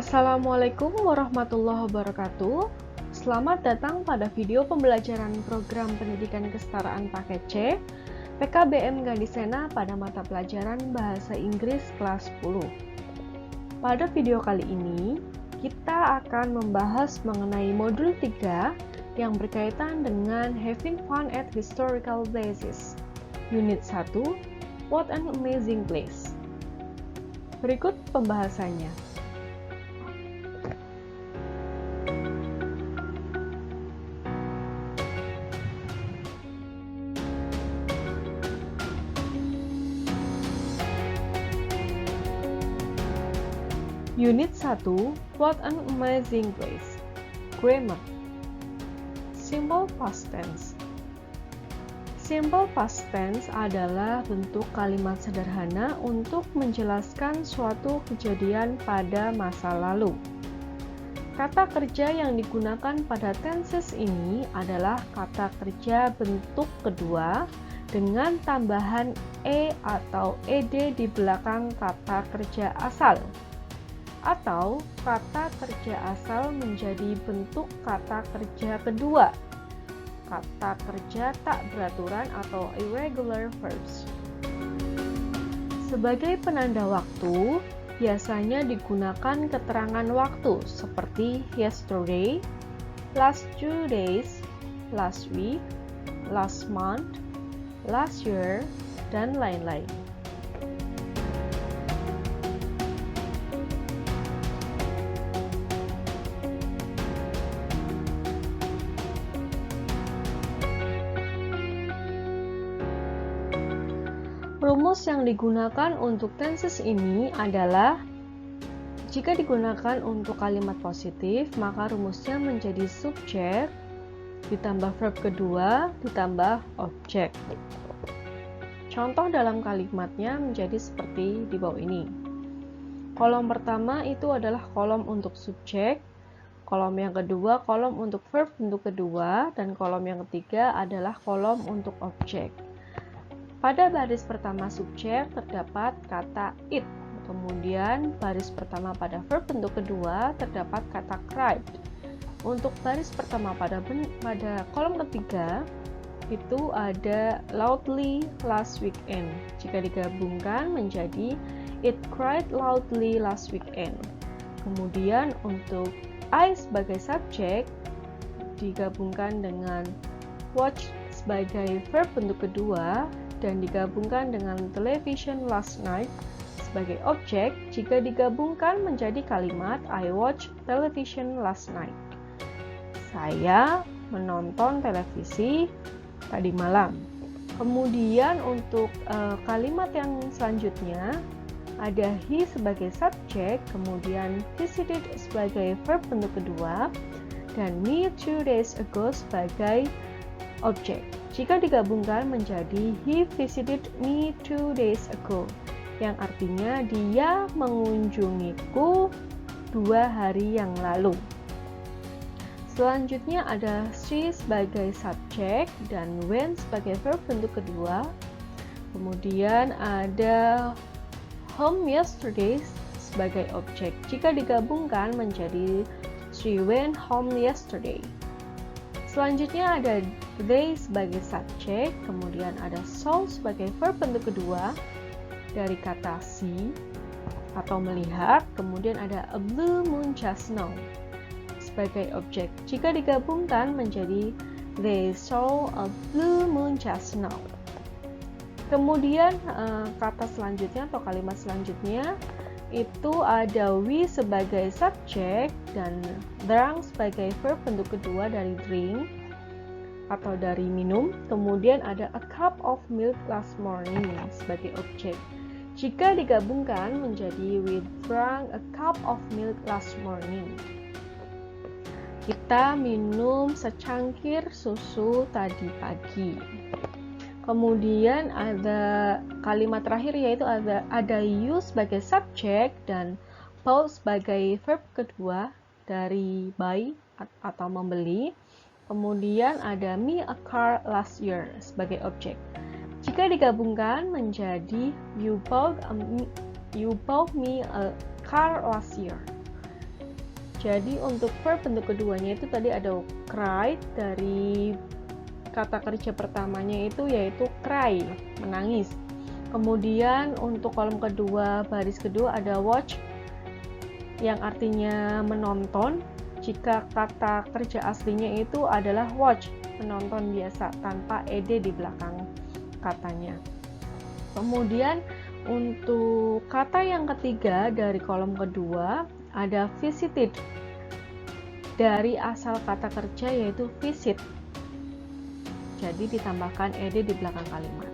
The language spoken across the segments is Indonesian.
Assalamualaikum warahmatullahi wabarakatuh. Selamat datang pada video pembelajaran program pendidikan kesetaraan paket C PKBM Gandhisena pada mata pelajaran Bahasa Inggris kelas 10. Pada video kali ini, kita akan membahas mengenai modul 3 yang berkaitan dengan Having Fun at Historical Places. Unit 1, What an Amazing Place. Berikut pembahasannya. Unit 1, What an Amazing Place. Grammar. Simple past tense. Simple past tense adalah bentuk kalimat sederhana untuk menjelaskan suatu kejadian pada masa lalu. Kata kerja yang digunakan pada tenses ini adalah kata kerja bentuk kedua dengan tambahan e atau ed di belakang kata kerja asal. Atau kata kerja asal menjadi bentuk kata kerja kedua, kata kerja tak beraturan atau irregular verbs. Sebagai penanda waktu, biasanya digunakan keterangan waktu seperti yesterday, last 2 days, last week, last month, last year, dan lain-lain. Rumus yang digunakan untuk tenses ini adalah jika digunakan untuk kalimat positif, maka rumusnya menjadi subjek ditambah verb kedua ditambah objek. Contoh dalam kalimatnya menjadi seperti di bawah ini. Kolom pertama itu adalah kolom untuk subjek, kolom yang kedua kolom untuk verb bentuk kedua, dan kolom yang ketiga adalah kolom untuk objek. Pada baris pertama subjek terdapat kata it, kemudian baris pertama pada verb bentuk kedua terdapat kata cried. Untuk baris pertama pada kolom ketiga itu ada loudly last weekend. Jika digabungkan menjadi it cried loudly last weekend. Kemudian untuk I sebagai subjek digabungkan dengan watch sebagai verb bentuk kedua dan digabungkan dengan television last night sebagai objek. Jika digabungkan menjadi kalimat I watched television last night. Saya menonton televisi tadi malam. Kemudian untuk kalimat yang selanjutnya ada he sebagai subjek, kemudian visited sebagai verb bentuk kedua, dan me 2 days ago sebagai objek. Jika digabungkan menjadi he visited me 2 days ago, yang artinya dia mengunjungiku 2 hari yang lalu. Selanjutnya ada she sebagai subjek dan when sebagai verb bentuk kedua. Kemudian ada home yesterday sebagai objek. Jika digabungkan menjadi she went home yesterday. Selanjutnya ada they sebagai subjek, kemudian ada saw sebagai verb bentuk kedua dari kata see atau melihat, kemudian ada a blue moon just now sebagai objek. Jika digabungkan menjadi they saw a blue moon just now. Kemudian kata selanjutnya atau kalimat selanjutnya itu ada we sebagai subjek dan drank sebagai verb bentuk kedua dari drink atau dari minum. Kemudian ada a cup of milk last morning sebagai objek. Jika digabungkan menjadi we drank a cup of milk last morning. Kita minum secangkir susu tadi pagi. Kemudian ada kalimat terakhir yaitu ada you sebagai subjek dan bought sebagai verb kedua dari buy atau membeli. Kemudian ada me a car last year sebagai objek. Jika digabungkan menjadi you bought me a car last year. Jadi untuk verb bentuk keduanya itu tadi ada cried, dari kata kerja pertamanya itu yaitu cry, menangis. Kemudian untuk kolom kedua, baris kedua ada watch yang artinya menonton. Jika kata kerja aslinya itu adalah watch, menonton biasa tanpa ed di belakang katanya. Kemudian untuk kata yang ketiga dari kolom kedua ada visited, dari asal kata kerja yaitu visit, jadi ditambahkan ed di belakang kalimat.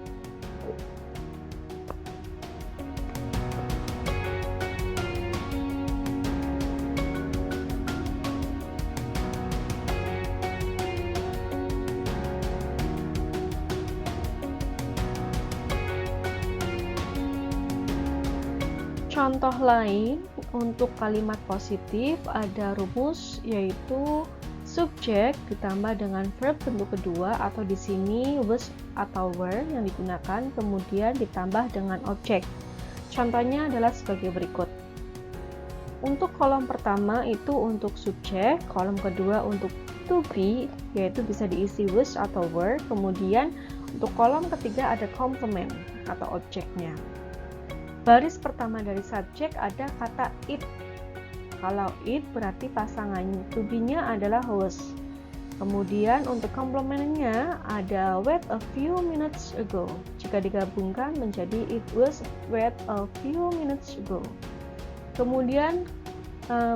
Contoh lain untuk kalimat positif ada rumus yaitu subjek ditambah dengan verb bentuk kedua atau di sini was atau were yang digunakan, kemudian ditambah dengan objek. Contohnya adalah sebagai berikut. Untuk kolom pertama itu untuk subjek, kolom kedua untuk to be yaitu bisa diisi was atau were, kemudian untuk kolom ketiga ada complement atau objeknya. Baris pertama dari subjek ada kata it. Kalau it berarti pasangan to be-nya adalah was. Kemudian untuk komplementnya ada wait a few minutes ago. Jika digabungkan menjadi it was wait a few minutes ago. Kemudian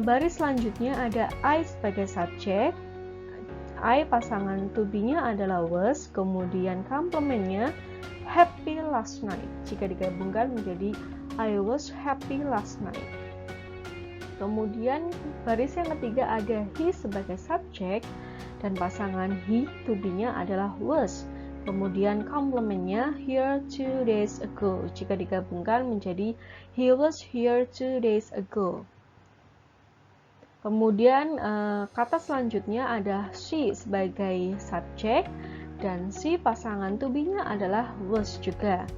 baris selanjutnya ada I sebagai subjek. I pasangan to be-nya adalah was. Kemudian komplementnya happy last night. Jika digabungkan menjadi I was happy last night. Kemudian baris yang ketiga ada he sebagai subjek dan pasangan he to be-nya adalah was. Kemudian komplementnya here 2 days ago. Jika digabungkan menjadi he was here 2 days ago. Kemudian kata selanjutnya ada she sebagai subjek dan she pasangan to be-nya adalah was juga.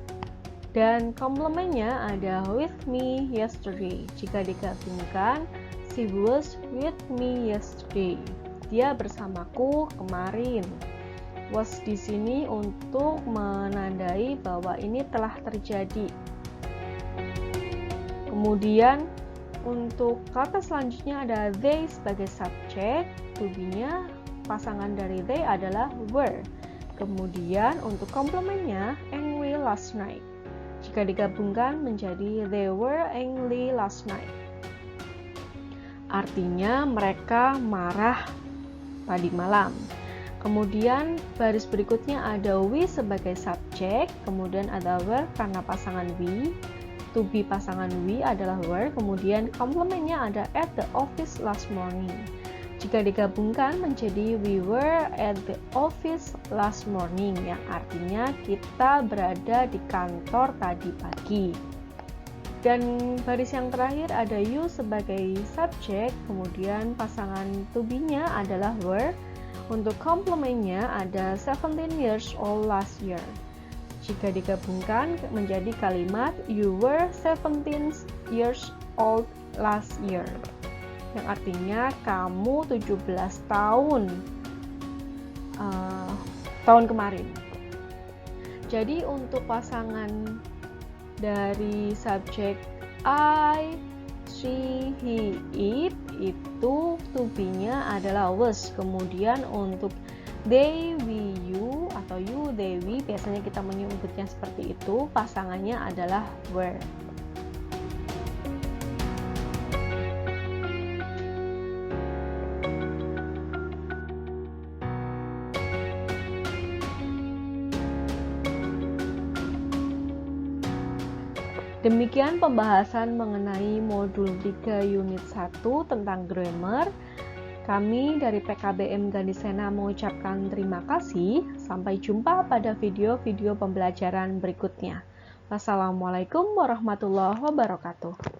Dan komplementnya ada with me yesterday. Jika digabungkan, she was with me yesterday. Dia bersamaku kemarin. Was di sini untuk menandai bahwa ini telah terjadi. Kemudian untuk kata selanjutnya ada they sebagai subjek. To be-nya pasangan dari they adalah were. Kemudian untuk komplementnya angry last night. Jika digabungkan menjadi they were angry last night. Artinya mereka marah tadi malam. Kemudian baris berikutnya ada we sebagai subjek, kemudian ada were karena pasangan we, to be pasangan we adalah were, kemudian komplementnya ada at the office last morning. Jika digabungkan menjadi we were at the office last morning, yang artinya kita berada di kantor tadi pagi. Dan baris yang terakhir ada you sebagai subjek, kemudian pasangan to be-nya adalah were. Untuk komplementnya ada 17 years old last year. Jika digabungkan menjadi kalimat you were 17 years old last year, yang artinya kamu 17 tahun tahun kemarin. Jadi untuk pasangan dari subjek I, she, he, it itu to be-nya adalah was. Kemudian untuk they, we, you atau you, they, we biasanya kita menyebutnya seperti itu, pasangannya adalah were. Demikian pembahasan mengenai modul 3 unit 1 tentang grammar. Kami dari PKBM Gandhisena mengucapkan terima kasih. Sampai jumpa pada video-video pembelajaran berikutnya. Wassalamualaikum warahmatullahi wabarakatuh.